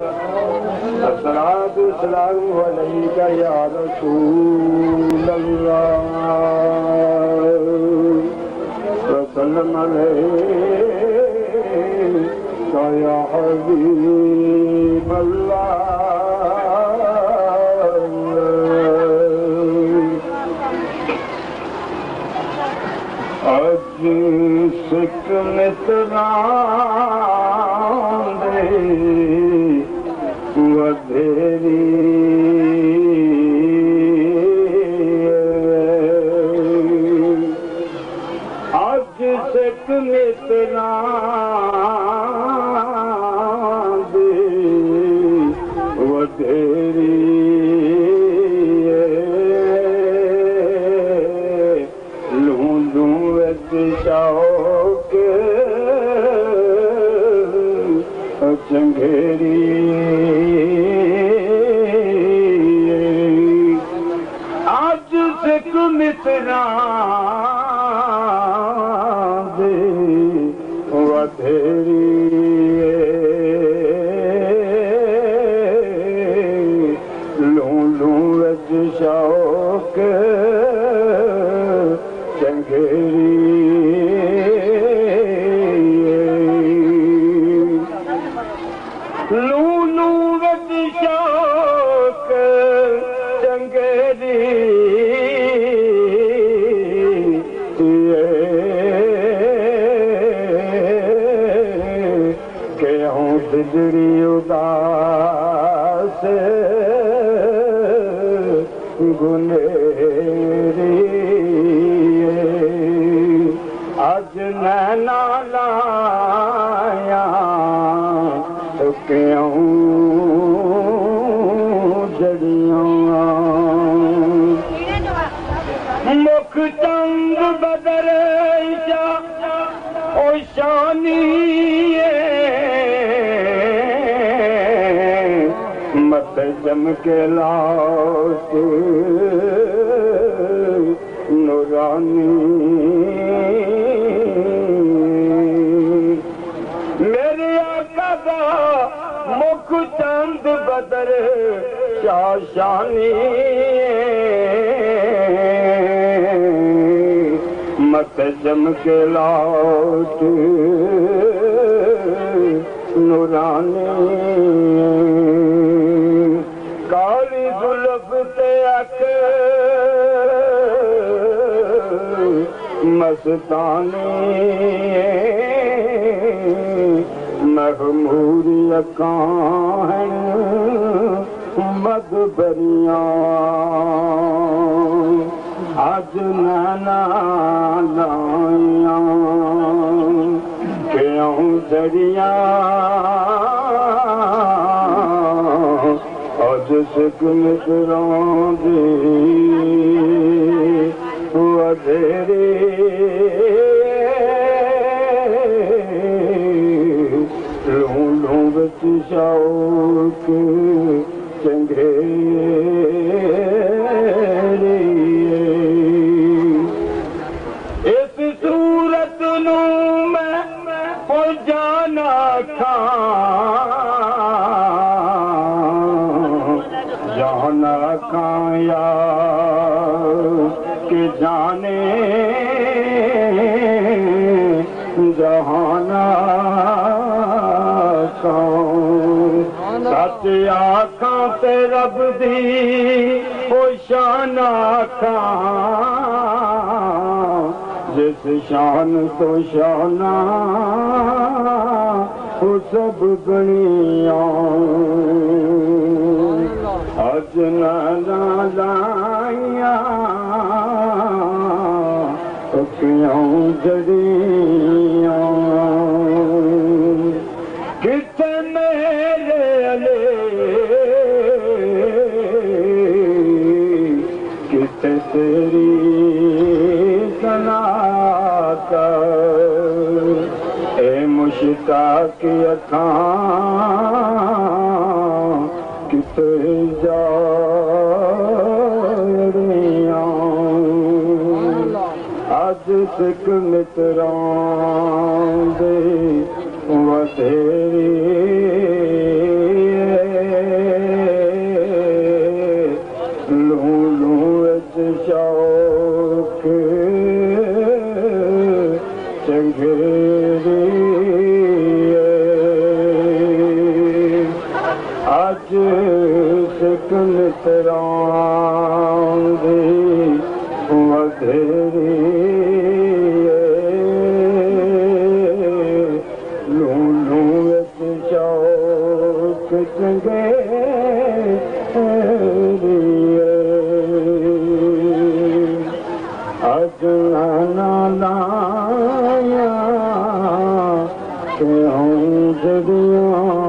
अस्सलातु वस्सलामु अलैका या रसूल अल्लाह वसल्लम अलैका या हबीब अल्लाह। आज सिक मितरांदे वधेरी आज सिक मितरांदे वधेरी लूंदू विच शौक चंगेरी आज सिक मितरांदे वधेरी लूंदू विच शौक चंगेरी लूलू विच शौक चंगेरी क्यों बिजड़ी उदास गुनेरी आज नैना लाया तो क्यों जड़ियां मुख चंद बदर ओ शानी मत चमके लात नूरानी मेरे आका दा मुख चंद बदर शाशानी मत चमके लाट नूरानी काली जुल्फ ते अख मस्तानी महमूरी अकान मदबरियां आज नैना लाया क्यों जड़ियां आज सिक मितरांदे वधेरी लूंदू विच शौक चंगेरी इस सूरत नू मैं हो जाना जाना खाया के जाने जहाना सच आखां ते रब दी ओ शान आखां जिस शान तो शाना वो सब गणियां आज नैना लाया तो क्यों जड़ियां किथे मेरे अले किथे तेरी सनात ए मुश्ताक अखां किथे जाड़ियां आज सिक मितरांदे वधेरी अजनना लाया के हम जदियों